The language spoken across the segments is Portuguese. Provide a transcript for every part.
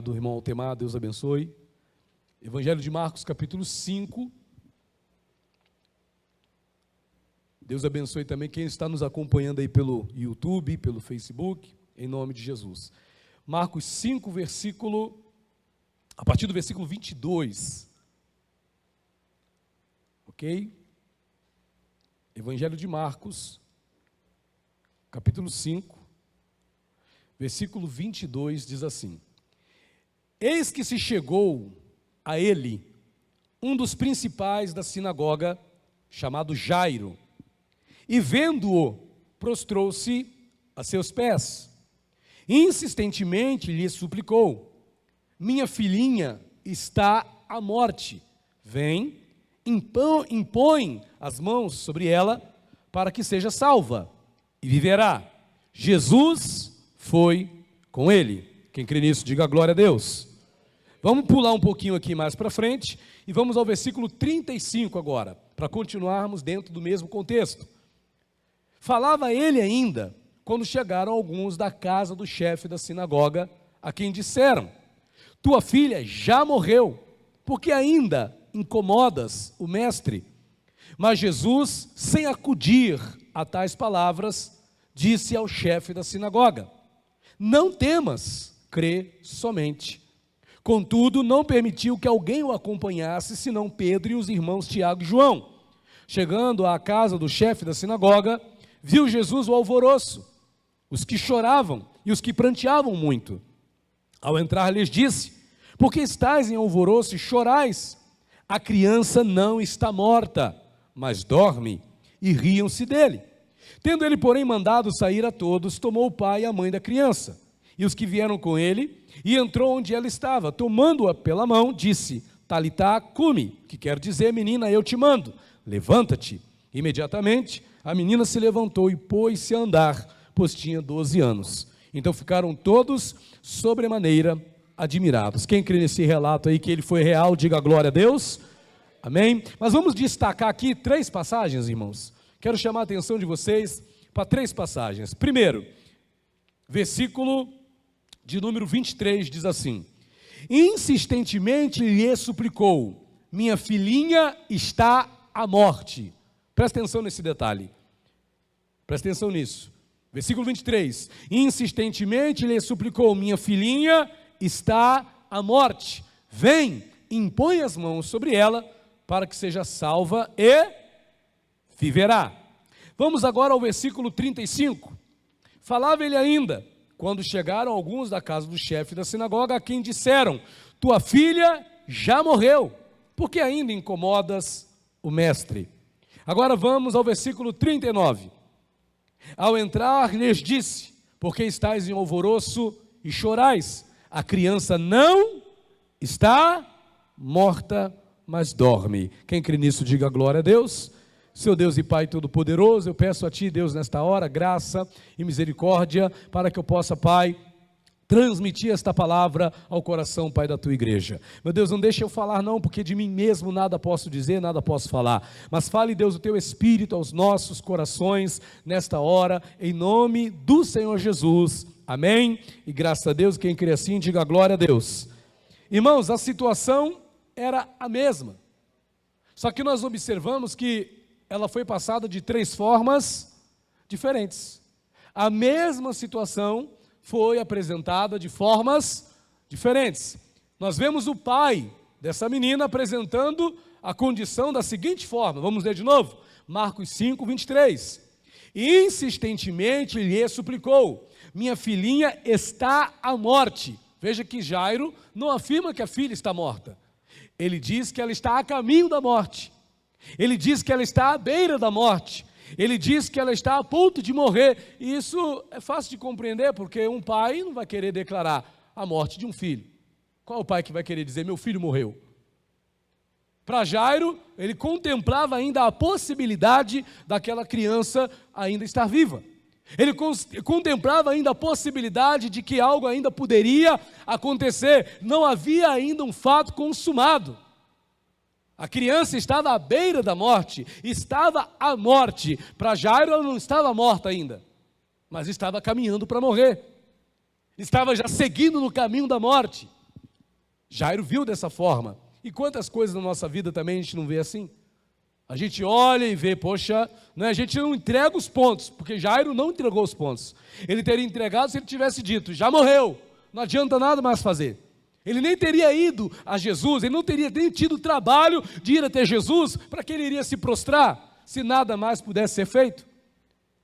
Do irmão Altemar, Deus abençoe. Evangelho de Marcos, capítulo 5. Deus abençoe também quem está nos acompanhando aí pelo YouTube, pelo Facebook, em nome de Jesus. Marcos 5, a partir do versículo 22. Ok? Evangelho de Marcos, capítulo 5, versículo 22, diz assim: Eis que se chegou a ele um dos principais da sinagoga, chamado Jairo, e vendo-o, prostrou-se a seus pés. Insistentemente lhe suplicou: minha filhinha está à morte. Vem, impõe as mãos sobre ela, para que seja salva, e viverá. Jesus foi com ele. Quem crê nisso, diga glória a Deus. Vamos pular um pouquinho aqui mais para frente, e vamos ao versículo 35 agora, para continuarmos dentro do mesmo contexto. Falava ele ainda, quando chegaram alguns da casa do chefe da sinagoga, a quem disseram: tua filha já morreu, porque ainda incomodas o mestre? Mas Jesus, sem acudir a tais palavras, disse ao chefe da sinagoga: não temas, crê somente. Contudo, não permitiu que alguém o acompanhasse, senão Pedro e os irmãos Tiago e João. Chegando à casa do chefe da sinagoga, viu Jesus o alvoroço, os que choravam e os que pranteavam muito. Ao entrar, lhes disse: por que estáis em alvoroço e chorais? A criança não está morta, mas dorme. E riam-se dele. Tendo ele, porém, mandado sair a todos, tomou o pai e a mãe da criança, e os que vieram com ele, e entrou onde ela estava. Tomando-a pela mão, disse: Talitá cumi, que quer dizer: menina, eu te mando, levanta-te. Imediatamente a menina se levantou e pôs-se a andar, pois tinha 12 anos. Então ficaram todos sobremaneira admirados. Quem crê nesse relato aí que ele foi real, diga glória a Deus. Amém? Mas vamos destacar aqui 3 passagens, irmãos. Quero chamar a atenção de vocês para 3 passagens. Primeiro, versículo de número 23 diz assim: insistentemente lhe suplicou: minha filhinha está à morte. Presta atenção nesse detalhe. Presta atenção nisso. Versículo 23. Insistentemente lhe suplicou: minha filhinha está à morte. Vem, impõe as mãos sobre ela, para que seja salva e viverá. Vamos agora ao versículo 35. Falava ele ainda, quando chegaram alguns da casa do chefe da sinagoga, a quem disseram: tua filha já morreu, porque ainda incomodas o mestre. Agora vamos ao versículo 39. Ao entrar, lhes disse: por que estáis em alvoroço e chorais? A criança não está morta, mas dorme. Quem crê nisso, diga glória a Deus. Seu Deus e Pai Todo-Poderoso, eu peço a Ti, Deus, nesta hora, graça e misericórdia, para que eu possa, Pai, transmitir esta palavra ao coração, Pai, da Tua igreja. Meu Deus, não deixe eu falar não, porque de mim mesmo nada posso dizer, nada posso falar. Mas fale, Deus, o Teu Espírito aos nossos corações, nesta hora, em nome do Senhor Jesus. Amém? E graças a Deus, quem crê assim, diga glória a Deus. Irmãos, a situação era a mesma. Só que nós observamos que ela foi passada de 3 formas diferentes. A mesma situação foi apresentada de formas diferentes. Nós vemos o pai dessa menina apresentando a condição da seguinte forma. Vamos ler de novo? Marcos 5, 23. Insistentemente lhe suplicou: minha filhinha está à morte. Veja que Jairo não afirma que a filha está morta. Ele diz que ela está a caminho da morte. Ele diz que ela está à beira da morte. Ele diz que ela está a ponto de morrer. E isso é fácil de compreender, porque um pai não vai querer declarar a morte de um filho. Qual é o pai que vai querer dizer: meu filho morreu? Para Jairo, ele contemplava ainda a possibilidade daquela criança ainda estar viva. Ele contemplava ainda a possibilidade de que algo ainda poderia acontecer. Não havia ainda um fato consumado. A criança estava à beira da morte, estava à morte. Para Jairo, ela não estava morta ainda, mas estava caminhando para morrer. Estava já seguindo no caminho da morte. Jairo viu dessa forma. E quantas coisas na nossa vida também a gente não vê assim? A gente olha e vê, poxa, né, a gente não entrega os pontos, porque Jairo não entregou os pontos. Ele teria entregado se ele tivesse dito, já morreu, não adianta nada mais fazer. Ele nem teria ido a Jesus, ele não teria nem tido o trabalho de ir até Jesus, para que ele iria se prostrar, se nada mais pudesse ser feito.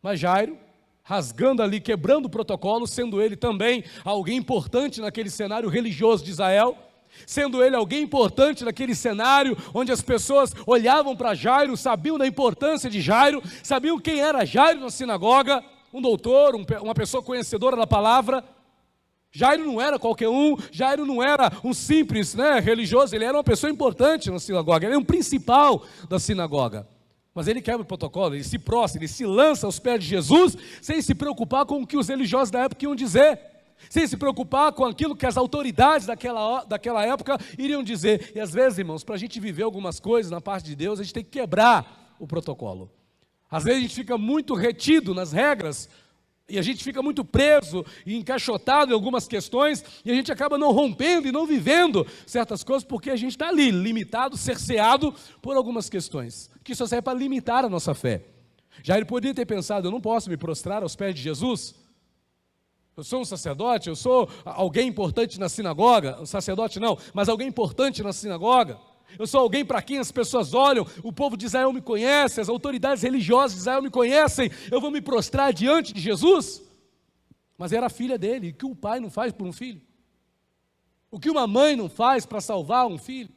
Mas Jairo, rasgando ali, quebrando o protocolo, sendo ele também alguém importante naquele cenário religioso de Israel, sendo ele alguém importante naquele cenário onde as pessoas olhavam para Jairo, sabiam da importância de Jairo, sabiam quem era Jairo na sinagoga, um doutor, uma pessoa conhecedora da palavra. Jairo não era qualquer um, Jairo não era um simples, religioso, ele era uma pessoa importante na sinagoga, ele era um principal da sinagoga. Mas ele quebra o protocolo, ele se prostra, ele se lança aos pés de Jesus, sem se preocupar com o que os religiosos da época iam dizer, sem se preocupar com aquilo que as autoridades daquela época iriam dizer. E às vezes, irmãos, para a gente viver algumas coisas na parte de Deus, a gente tem que quebrar o protocolo. Às vezes a gente fica muito retido nas regras, e a gente fica muito preso e encaixotado em algumas questões, e a gente acaba não rompendo e não vivendo certas coisas, porque a gente está ali, limitado, cerceado por algumas questões, que só serve para limitar a nossa fé. Jairo poderia ter pensado, eu não posso me prostrar aos pés de Jesus, eu sou um sacerdote, eu sou alguém importante na sinagoga, um sacerdote não, mas alguém importante na sinagoga, eu sou alguém para quem as pessoas olham, o povo de Israel me conhece, as autoridades religiosas de Israel me conhecem, eu vou me prostrar diante de Jesus? Mas era a filha dele, o que o pai não faz por um filho? O que uma mãe não faz para salvar um filho?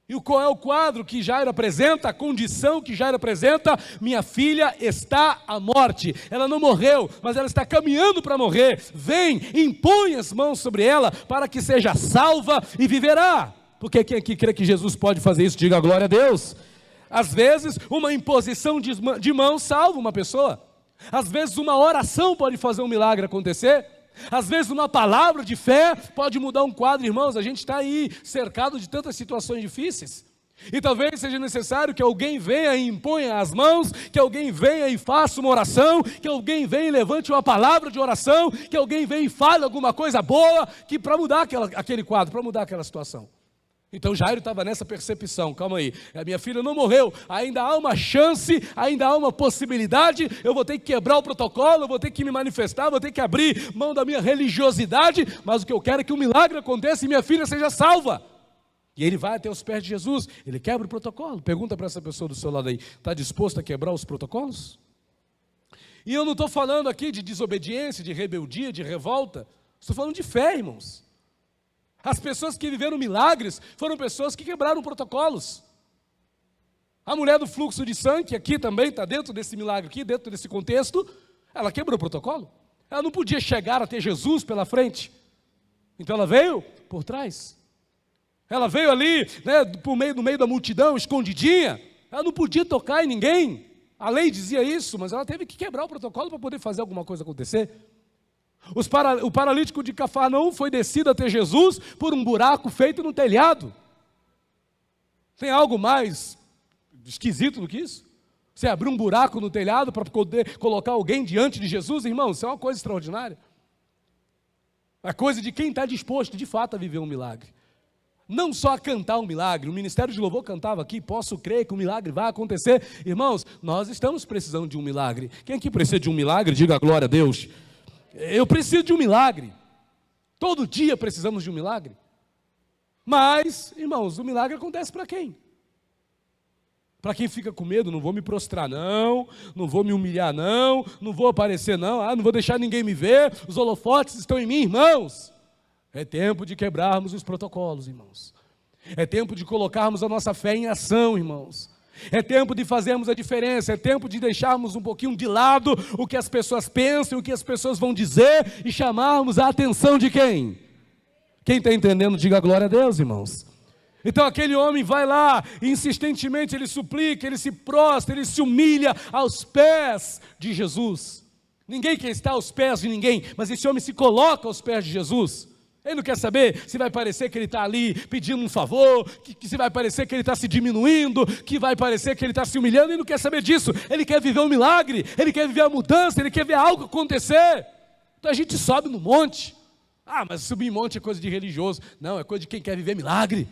E qual é o quadro que Jairo apresenta, a condição que Jairo apresenta? Minha filha está à morte, ela não morreu, mas ela está caminhando para morrer, vem, impõe as mãos sobre ela, para que seja salva e viverá. Porque quem aqui crê que Jesus pode fazer isso, diga glória a Deus. Às vezes, uma imposição de mãos salva uma pessoa. Às vezes, uma oração pode fazer um milagre acontecer. Às vezes, uma palavra de fé pode mudar um quadro, irmãos. A gente está aí cercado de tantas situações difíceis. E talvez seja necessário que alguém venha e imponha as mãos, que alguém venha e faça uma oração, que alguém venha e levante uma palavra de oração, que alguém venha e fale alguma coisa boa, que para mudar aquele quadro, para mudar aquela situação. Então Jairo estava nessa percepção, calma aí, a minha filha não morreu, ainda há uma chance, ainda há uma possibilidade, eu vou ter que quebrar o protocolo, eu vou ter que me manifestar, vou ter que abrir mão da minha religiosidade, mas o que eu quero é que um milagre aconteça e minha filha seja salva. E ele vai até os pés de Jesus, ele quebra o protocolo. Pergunta para essa pessoa do seu lado aí, está disposto a quebrar os protocolos? E eu não estou falando aqui de desobediência, de rebeldia, de revolta, estou falando de fé, irmãos. As pessoas que viveram milagres foram pessoas que quebraram protocolos. A mulher do fluxo de sangue, que aqui também está dentro desse milagre, aqui dentro desse contexto, ela quebrou o protocolo. Ela não podia chegar até Jesus pela frente. Então ela veio por trás. Ela veio ali, no meio da multidão, escondidinha. Ela não podia tocar em ninguém. A lei dizia isso, mas ela teve que quebrar o protocolo para poder fazer alguma coisa acontecer. O paralítico de Cafarnaum foi descido até Jesus por um buraco feito no telhado. Tem algo mais esquisito do que isso? Você abrir um buraco no telhado para poder colocar alguém diante de Jesus, irmão, isso é uma coisa extraordinária. É coisa de quem está disposto, de fato, a viver um milagre. Não só a cantar um milagre, o Ministério de Louvor cantava aqui, posso crer que o milagre vai acontecer. Irmãos, nós estamos precisando de um milagre. Quem aqui precisa de um milagre, diga glória a Deus. Eu preciso de um milagre. Todo dia precisamos de um milagre. Mas, irmãos, o milagre acontece para quem? Para quem fica com medo, não vou me prostrar não vou me humilhar não vou aparecer não vou deixar ninguém me ver, os holofotes estão em mim, irmãos. É tempo de quebrarmos os protocolos, irmãos. É tempo de colocarmos a nossa fé em ação, irmãos. É tempo de fazermos a diferença, é tempo de deixarmos um pouquinho de lado o que as pessoas pensam, o que as pessoas vão dizer e chamarmos a atenção de quem? Quem está entendendo, diga glória a Deus, irmãos. Então aquele homem vai lá, e insistentemente ele suplica, ele se prostra, ele se humilha aos pés de Jesus. Ninguém quer estar aos pés de ninguém, mas esse homem se coloca aos pés de Jesus. Ele não quer saber se vai parecer que ele está ali pedindo um favor, que se vai parecer que ele está se diminuindo, que vai parecer que ele está se humilhando. Ele não quer saber disso, ele quer viver um milagre, ele quer viver a mudança, ele quer ver algo acontecer. Então a gente sobe no monte, Ah, mas subir em monte é coisa de religioso. Não, é coisa de quem quer viver milagre.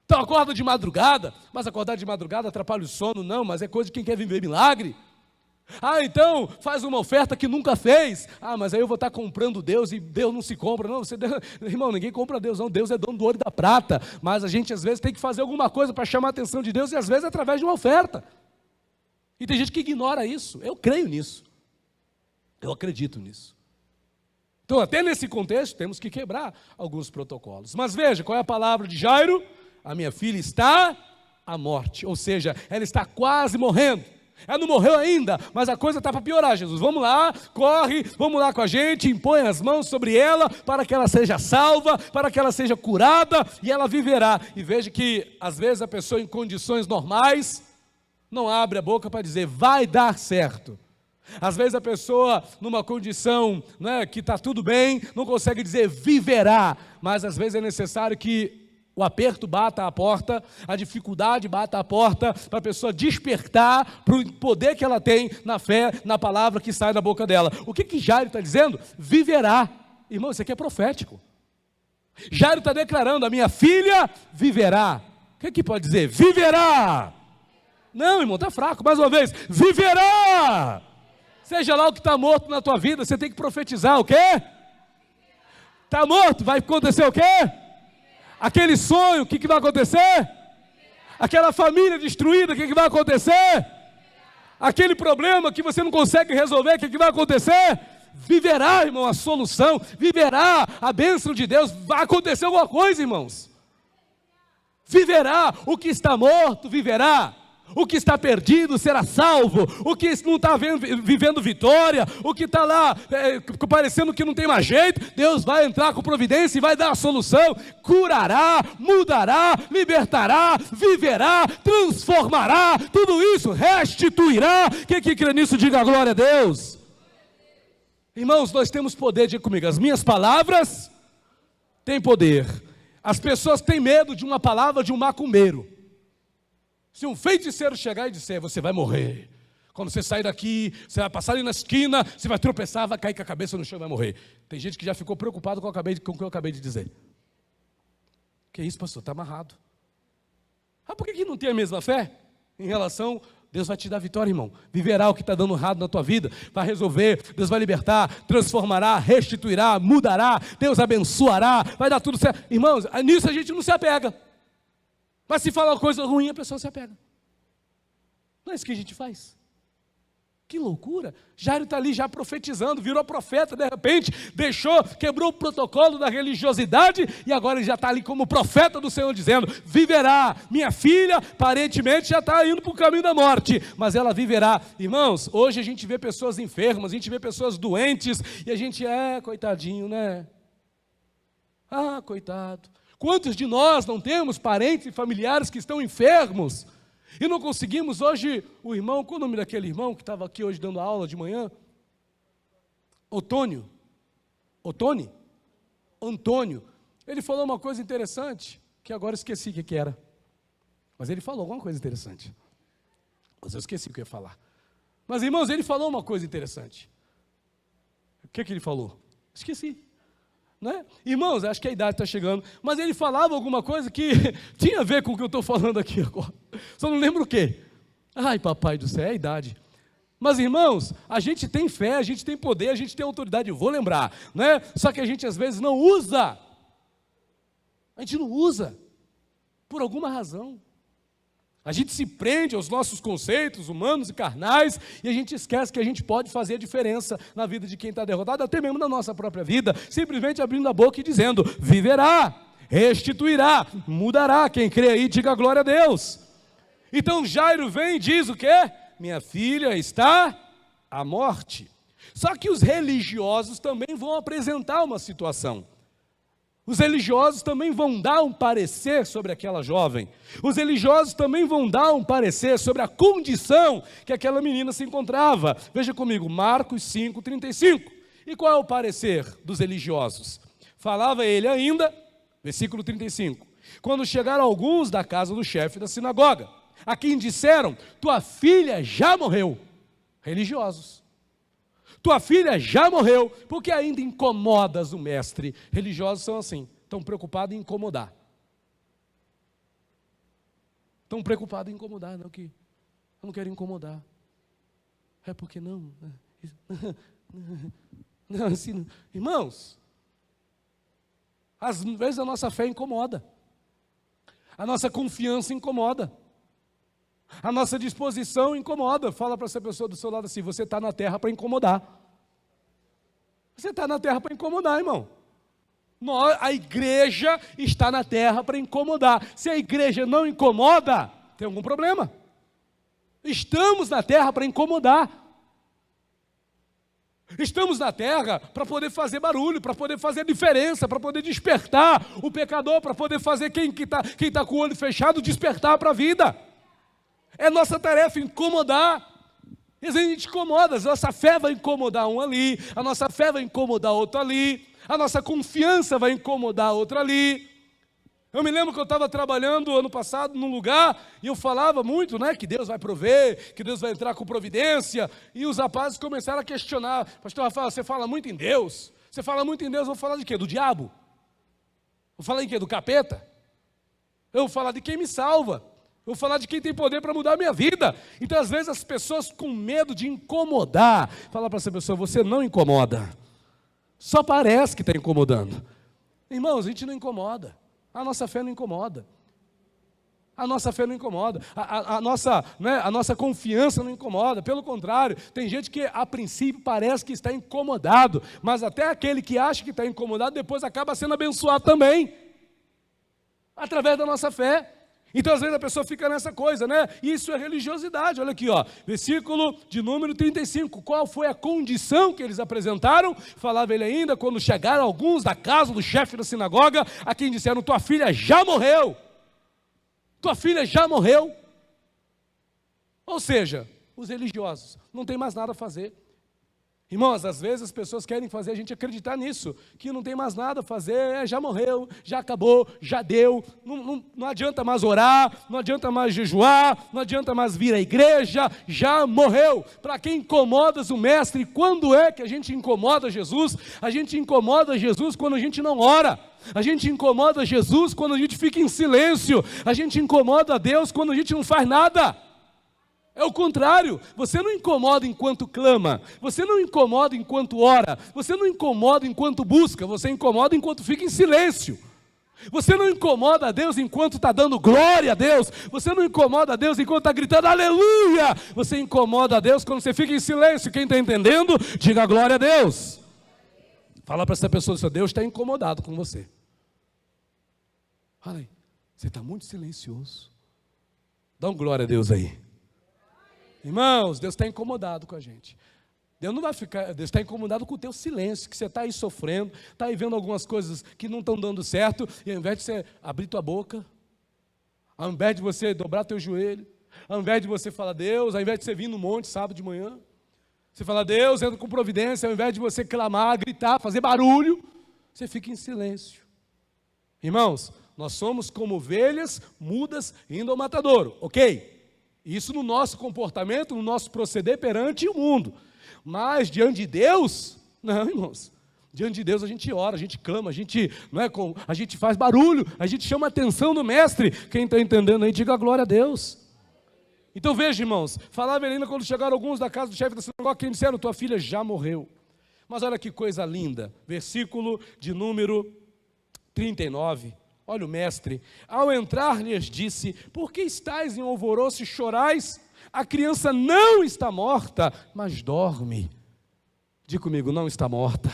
Então acorda de madrugada, mas acordar de madrugada atrapalha o sono. Não, mas é coisa de quem quer viver milagre. Ah, então faz uma oferta que nunca fez. Ah, mas aí eu vou estar comprando Deus e Deus não se compra. Não, irmão, ninguém compra Deus não. Deus é dono do ouro e da prata. Mas a gente às vezes tem que fazer alguma coisa para chamar a atenção de Deus e às vezes através de uma oferta. E tem gente que ignora isso. Eu creio nisso. Eu acredito nisso. Então até nesse contexto temos que quebrar alguns protocolos. Mas veja, qual é a palavra de Jairo? A minha filha está à morte. Ou seja, ela está quase morrendo. Ela não morreu ainda, mas a coisa está para piorar, Jesus. Vamos lá, corre, vamos lá com a gente, impõe as mãos sobre ela, para que ela seja salva, para que ela seja curada, e ela viverá. E veja que, às vezes, a pessoa em condições normais, não abre a boca para dizer, vai dar certo. Às vezes a pessoa, numa condição, né, que está tudo bem, não consegue dizer, viverá. Mas às vezes é necessário que o aperto bata a porta, a dificuldade bata a porta, para a pessoa despertar para o poder que ela tem na fé, na palavra que sai da boca dela. O que Jairo está dizendo? Viverá. Irmão, isso aqui é profético. Jairo está declarando, a minha filha viverá. O que pode dizer? Viverá. Não, irmão, está fraco. Mais uma vez, viverá. Seja lá o que está morto na tua vida, você tem que profetizar o quê? Está morto, vai acontecer o quê? Aquele sonho, o que vai acontecer? Aquela família destruída, o que vai acontecer? Aquele problema que você não consegue resolver, o que vai acontecer? Viverá, irmão, a solução, viverá a bênção de Deus, vai acontecer alguma coisa, irmãos. Viverá, o que está morto, viverá. O que está perdido será salvo. O que não está vivendo vitória, o que está lá parecendo que não tem mais jeito, Deus vai entrar com providência e vai dar a solução. Curará, mudará, libertará, viverá, transformará, tudo isso restituirá. Quem que crê nisso, diga a glória a Deus. Irmãos, nós temos poder, diga comigo, as minhas palavras têm poder. As pessoas têm medo de uma palavra de um macumbeiro. Se um feiticeiro chegar e disser, você vai morrer. Quando você sair daqui, você vai passar ali na esquina, você vai tropeçar, vai cair com a cabeça no chão e vai morrer. Tem gente que já ficou preocupado com o que eu acabei de dizer. Que isso, pastor? Está amarrado. Ah, por que não tem a mesma fé? Em relação, Deus vai te dar vitória, irmão. Viverá o que está dando errado na tua vida. Vai resolver, Deus vai libertar, transformará, restituirá, mudará. Deus abençoará, vai dar tudo certo. Irmãos, nisso a gente não se apega. Mas se falar uma coisa ruim, a pessoa se apega. Não é isso que a gente faz? Que loucura. Jairo está ali já profetizando, virou profeta de repente, quebrou o protocolo da religiosidade e agora ele já está ali como profeta do Senhor dizendo, viverá. Minha filha aparentemente já está indo para o caminho da morte, mas ela viverá. Irmãos, hoje a gente vê pessoas enfermas, a gente vê pessoas doentes e a gente coitadinho, né? Ah, coitado. Quantos de nós não temos parentes e familiares que estão enfermos e não conseguimos hoje, o irmão, qual o nome daquele irmão que estava aqui hoje dando aula de manhã? Antônio, ele falou uma coisa interessante, que agora esqueci o que era, mas ele falou alguma coisa interessante, mas eu esqueci o que eu ia falar. Mas irmãos, ele falou uma coisa interessante. O que ele falou? Esqueci. Né? Irmãos, acho que a idade está chegando, mas ele falava alguma coisa que tinha a ver com o que eu estou falando aqui agora, só não lembro o quê. Ai, papai do céu, é a idade. Mas irmãos, a gente tem fé, a gente tem poder, a gente tem autoridade, eu vou lembrar, né? Só que a gente às vezes não usa, a gente não usa, por alguma razão. A gente se prende aos nossos conceitos humanos e carnais e a gente esquece que a gente pode fazer a diferença na vida de quem está derrotado, até mesmo na nossa própria vida, simplesmente abrindo a boca e dizendo, viverá, restituirá, mudará. Quem crê aí, diga glória a Deus. Então Jairo vem e diz o quê? Minha filha está à morte. Só que os religiosos também vão apresentar uma situação. Os religiosos também vão dar um parecer sobre aquela jovem. Os religiosos também vão dar um parecer sobre a condição que aquela menina se encontrava. Veja comigo, Marcos 5:35. E qual é o parecer dos religiosos? Falava ele ainda, versículo 35. Quando chegaram alguns da casa do chefe da sinagoga, a quem disseram, tua filha já morreu. Religiosos. tua filha já morreu, porque ainda incomodas o mestre. Religiosos são assim, estão preocupados em incomodar. Estão preocupados em incomodar, não, que eu não quero incomodar. É porque não? Não, assim, irmãos, às vezes a nossa fé incomoda, a nossa confiança incomoda, a nossa disposição incomoda. Fala para essa pessoa do seu lado assim: você está na terra para incomodar. Você está na terra para incomodar, irmão. A igreja está na terra para incomodar. Se a igreja não incomoda, tem algum problema. Estamos na terra para incomodar. Estamos na terra para poder fazer barulho, para poder fazer diferença, para poder despertar o pecador, para poder fazer quem está com o olho fechado despertar para a vida. É nossa tarefa incomodar. E a gente incomoda, a nossa fé vai incomodar um ali, a nossa fé vai incomodar outro ali, a nossa confiança vai incomodar outro ali. Eu me lembro que eu estava trabalhando ano passado num lugar e eu falava muito, né, que Deus vai prover, que Deus vai entrar com providência, e os rapazes começaram a questionar: pastor Rafael, você fala muito em Deus? Você fala muito em Deus, eu vou falar de quê? Do diabo? Vou falar em quê? Do capeta? Eu vou falar de quem me salva. Eu vou falar de quem tem poder para mudar a minha vida. Então, às vezes, as pessoas com medo de incomodar, fala para essa pessoa: você não incomoda, só parece que está incomodando. Irmãos, a gente não incomoda, a nossa fé não incomoda, a nossa fé não incomoda, a nossa confiança não incomoda. Pelo contrário, tem gente que a princípio parece que está incomodado, mas até aquele que acha que está incomodado depois acaba sendo abençoado também, através da nossa fé. Então, às vezes, a pessoa fica nessa coisa, né? Isso é religiosidade. Olha aqui, ó, versículo de número 35. Qual foi a condição que eles apresentaram? Falava ele ainda: quando chegaram alguns da casa do chefe da sinagoga, a quem disseram: tua filha já morreu. Tua filha já morreu. Ou seja, os religiosos não tem mais nada a fazer. Irmãos, às vezes as pessoas querem fazer a gente acreditar nisso, que não tem mais nada a fazer, já morreu, já acabou, já deu, não adianta mais orar, não adianta mais jejuar, não adianta mais vir à igreja, já morreu. Para quem incomodas o mestre, quando é que a gente incomoda Jesus? A gente incomoda Jesus quando a gente não ora. A gente incomoda Jesus quando a gente fica em silêncio. A gente incomoda a Deus quando a gente não faz nada. É o contrário, você não incomoda enquanto clama, você não incomoda enquanto ora, você não incomoda enquanto busca, você incomoda enquanto fica em silêncio. Você não incomoda a Deus enquanto está dando glória a Deus, você não incomoda a Deus enquanto está gritando aleluia, você incomoda a Deus quando você fica em silêncio. Quem está entendendo, diga glória a Deus. Fala para essa pessoa: seu Deus está incomodado com você. Fala aí, você está muito silencioso. Dá um glória a Deus aí. Irmãos, Deus está incomodado com a gente. Deus não vai ficar, Deus está incomodado com o teu silêncio, que você está aí sofrendo, está aí vendo algumas coisas que não estão dando certo, e ao invés de você abrir tua boca, ao invés de você dobrar teu joelho, ao invés de você falar Deus, ao invés de você vir no monte sábado de manhã, você fala Deus, entra com providência, ao invés de você clamar, gritar, fazer barulho, você fica em silêncio. Irmãos, nós somos como ovelhas mudas indo ao matadouro, ok? Isso no nosso comportamento, no nosso proceder perante o mundo. Mas diante de Deus, não, irmãos. Diante de Deus a gente ora, a gente clama, a gente faz barulho, a gente chama a atenção do mestre. Quem está entendendo aí, diga glória a Deus. Então veja, irmãos, falava ele ainda quando chegaram alguns da casa do chefe da sinagoga, quem disseram: tua filha já morreu. Mas olha que coisa linda, versículo de número 39. Olha o mestre: ao entrar lhes disse: por que estáis em alvoroço e chorais? A criança não está morta, mas dorme. Diga comigo: não está morta,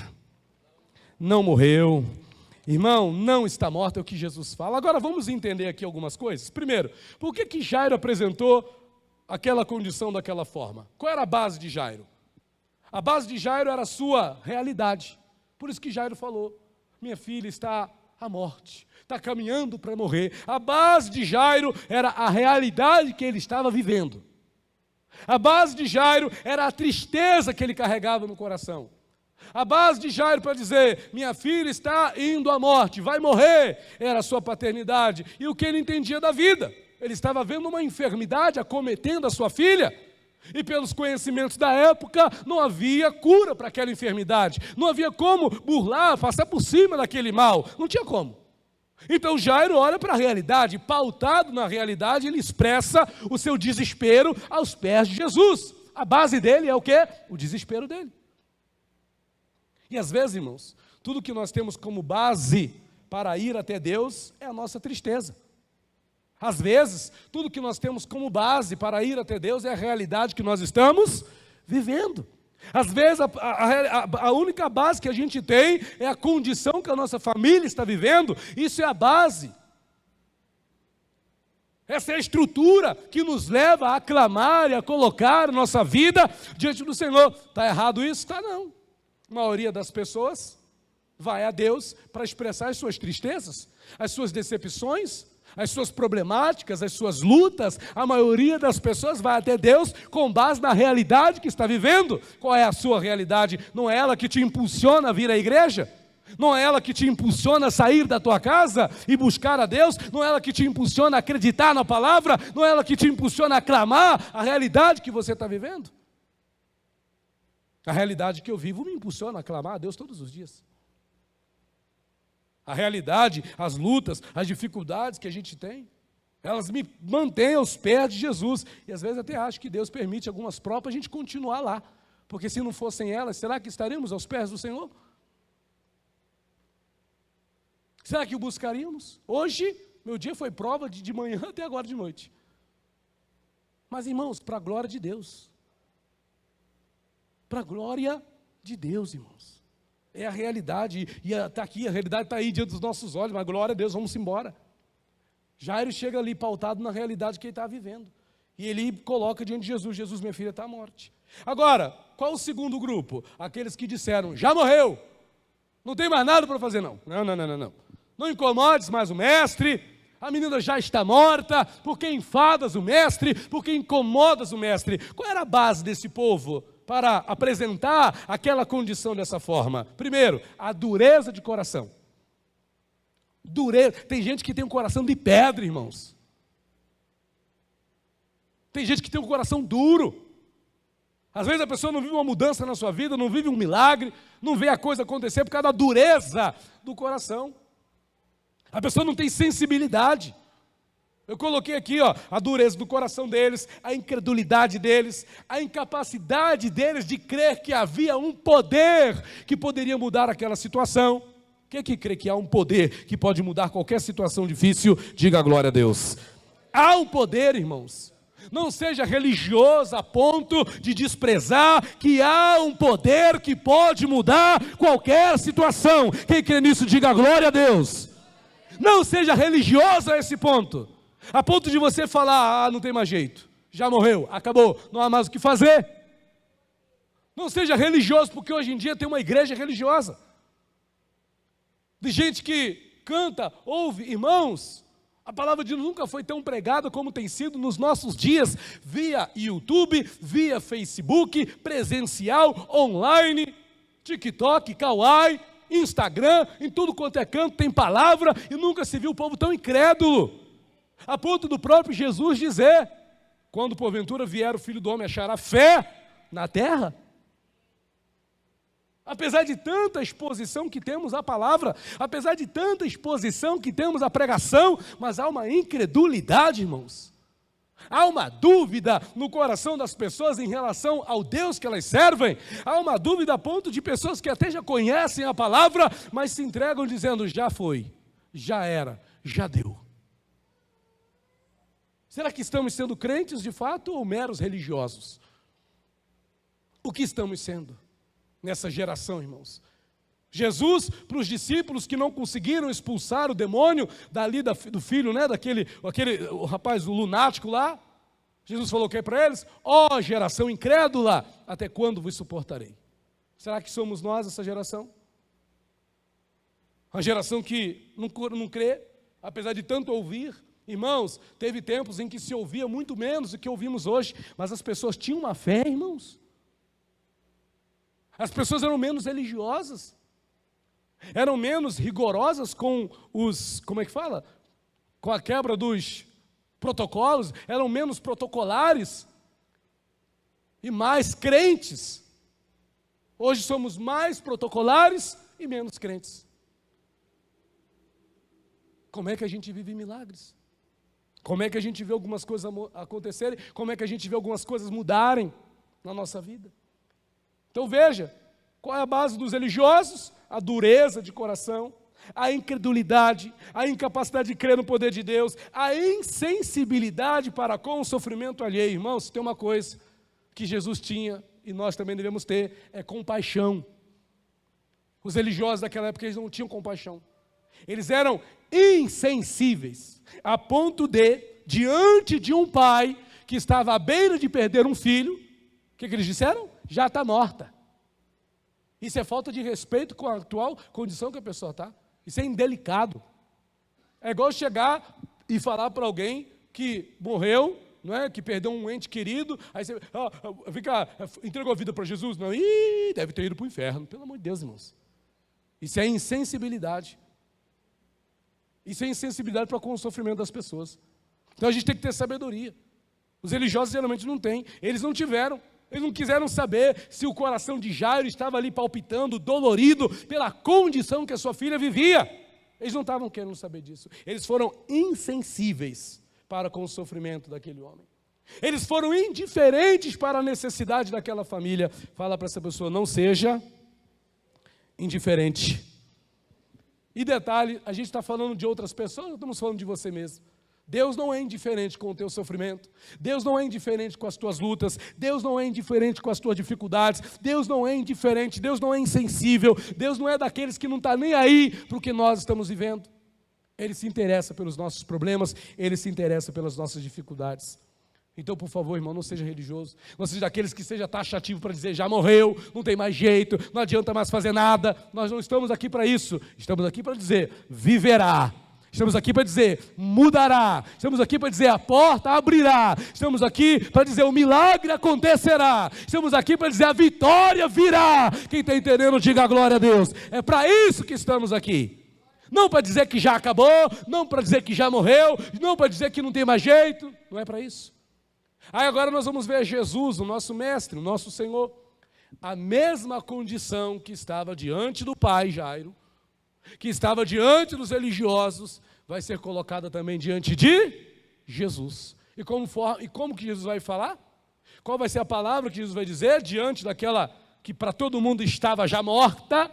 não morreu. Irmão, não está morta, é o que Jesus fala. Agora vamos entender aqui algumas coisas. Primeiro, por que Jairo apresentou aquela condição daquela forma? Qual era a base de Jairo? A base de Jairo era a sua realidade. Por isso que Jairo falou: minha filha está à morte, está caminhando para morrer. A base de Jairo era a realidade que ele estava vivendo. A base de Jairo era a tristeza que ele carregava no coração. A base de Jairo para dizer: minha filha está indo à morte, vai morrer, era a sua paternidade. E o que ele entendia da vida? Ele estava vendo uma enfermidade acometendo a sua filha. E pelos conhecimentos da época, não havia cura para aquela enfermidade. Não havia como burlar, passar por cima daquele mal. Não tinha como. Então Jairo olha para a realidade, pautado na realidade, ele expressa o seu desespero aos pés de Jesus. A base dele é o quê? O desespero dele. E às vezes, irmãos, tudo que nós temos como base para ir até Deus é a nossa tristeza. Às vezes, tudo que nós temos como base para ir até Deus é a realidade que nós estamos vivendo. Às vezes, a única base que a gente tem é a condição que a nossa família está vivendo. Isso é a base. Essa é a estrutura que nos leva a clamar e a colocar nossa vida diante do Senhor. Está errado isso? Está não. A maioria das pessoas vai a Deus para expressar as suas tristezas, as suas decepções, as suas problemáticas, as suas lutas. A maioria das pessoas vai até Deus com base na realidade que está vivendo. Qual é a sua realidade? Não é ela que te impulsiona a vir à igreja? Não é ela que te impulsiona a sair da tua casa e buscar a Deus? Não é ela que te impulsiona a acreditar na palavra? Não é ela que te impulsiona a clamar a realidade que você está vivendo? A realidade que eu vivo me impulsiona a clamar a Deus todos os dias. A realidade, as lutas, as dificuldades que a gente tem, elas me mantêm aos pés de Jesus. E às vezes até acho que Deus permite algumas provas para a gente continuar lá. Porque se não fossem elas, será que estaríamos aos pés do Senhor? Será que o buscaríamos? Hoje, meu dia foi prova de manhã até agora de noite. Mas irmãos, para a glória de Deus. Para a glória de Deus, irmãos. É a realidade, e está aqui, a realidade está aí diante dos nossos olhos, mas glória a Deus, vamos embora. Jairo chega ali pautado na realidade que ele está vivendo. E ele coloca diante de Jesus: Jesus, minha filha está à morte. Agora, qual o segundo grupo? Aqueles que disseram: já morreu, não tem mais nada para fazer não. Não. Não incomodes mais o mestre, a menina já está morta, porque enfadas o mestre, porque incomodas o mestre. Qual era a base desse povo para apresentar aquela condição dessa forma? Primeiro, a dureza de coração. Dureza. Tem gente que tem um coração de pedra, irmãos. Tem gente que tem um coração duro. Às vezes a pessoa não vive uma mudança na sua vida, não vive um milagre, não vê a coisa acontecer por causa da dureza do coração. A pessoa não tem sensibilidade. Eu coloquei aqui, a dureza do coração deles, a incredulidade deles, a incapacidade deles de crer que havia um poder que poderia mudar aquela situação. Quem é que crê que há um poder que pode mudar qualquer situação difícil? Diga a glória a Deus. Há um poder, irmãos. Não seja religioso a ponto de desprezar que há um poder que pode mudar qualquer situação. Quem crê nisso, diga a glória a Deus. Não seja religioso a esse ponto. A ponto de você falar: não tem mais jeito, já morreu, acabou, não há mais o que fazer. Não seja religioso, porque hoje em dia tem uma igreja religiosa, de gente que canta, ouve, irmãos, a palavra de Deus nunca foi tão pregada como tem sido nos nossos dias, via YouTube, via Facebook, presencial, online, TikTok, Kawaii, Instagram, em tudo quanto é canto tem palavra, e nunca se viu o povo tão incrédulo. A ponto do próprio Jesus dizer: quando porventura vier o Filho do Homem, achará fé na terra? Apesar de tanta exposição que temos à palavra, apesar de tanta exposição que temos à pregação, mas há uma incredulidade, irmãos. Há uma dúvida no coração das pessoas em relação ao Deus que elas servem. Há uma dúvida a ponto de pessoas que até já conhecem a palavra, mas se entregam dizendo: já foi, já era, já deu. Será que estamos sendo crentes de fato ou meros religiosos? O que estamos sendo nessa geração, irmãos? Jesus, para os discípulos que não conseguiram expulsar o demônio dali do filho, né, o rapaz, o lunático lá, Jesus falou o que para eles? Ó geração incrédula, até quando vos suportarei? Será que somos nós essa geração? Uma geração que não crê, apesar de tanto ouvir. Irmãos, teve tempos em que se ouvia muito menos do que ouvimos hoje, mas as pessoas tinham uma fé, irmãos. As pessoas eram menos religiosas, eram menos rigorosas com com a quebra dos protocolos, eram menos protocolares. e mais crentes. Hoje somos mais protocolares e menos crentes. Como é que a gente vive milagres? Como é que a gente vê algumas coisas acontecerem? Como é que a gente vê algumas coisas mudarem na nossa vida? Então veja, qual é a base dos religiosos? A dureza de coração, a incredulidade, a incapacidade de crer no poder de Deus, a insensibilidade para com o sofrimento alheio. Irmãos, tem uma coisa que Jesus tinha e nós também devemos ter, é compaixão. Os religiosos daquela época, eles não tinham compaixão. Eles eram insensíveis, a ponto de, diante de um pai que estava à beira de perder um filho, o que eles disseram? Já está morta. Isso é falta de respeito com a atual condição que a pessoa está. Isso é indelicado. É igual chegar e falar para alguém que morreu, não é? Que perdeu um ente querido, aí você entregou a vida para Jesus? Não, deve ter ido para o inferno. Pelo amor de Deus, irmãos. Isso é insensibilidade. Isso é insensibilidade para com o sofrimento das pessoas. Então a gente tem que ter sabedoria. Os religiosos geralmente não têm. Eles não tiveram. Eles não quiseram saber se o coração de Jairo estava ali palpitando, dolorido, pela condição que a sua filha vivia. Eles não estavam querendo saber disso. Eles foram insensíveis para com o sofrimento daquele homem. Eles foram indiferentes para a necessidade daquela família. Fala para essa pessoa, não seja indiferente. E detalhe, a gente está falando de outras pessoas, estamos falando de você mesmo. Deus não é indiferente com o teu sofrimento, Deus não é indiferente com as tuas lutas, Deus não é indiferente com as tuas dificuldades, Deus não é indiferente, Deus não é insensível, Deus não é daqueles que não está nem aí para o que nós estamos vivendo. Ele se interessa pelos nossos problemas, Ele se interessa pelas nossas dificuldades. Então, por favor, irmão, não seja religioso, não seja daqueles que seja taxativo para dizer, já morreu, não tem mais jeito, não adianta mais fazer nada. Nós não estamos aqui para isso, estamos aqui para dizer, viverá. Estamos aqui para dizer, mudará. Estamos aqui para dizer, a porta abrirá. Estamos aqui para dizer, o milagre acontecerá. Estamos aqui para dizer, a vitória virá. Quem está entendendo, diga a glória a Deus. É para isso que estamos aqui. Não para dizer que já acabou, não para dizer que já morreu, não para dizer que não tem mais jeito. Não é para isso. Aí agora nós vamos ver Jesus, o nosso mestre, o nosso Senhor. A mesma condição que estava diante do pai Jairo, que estava diante dos religiosos, vai ser colocada também diante de Jesus. E como que Jesus vai falar? Qual vai ser a palavra que Jesus vai dizer? Diante daquela que para todo mundo estava já morta,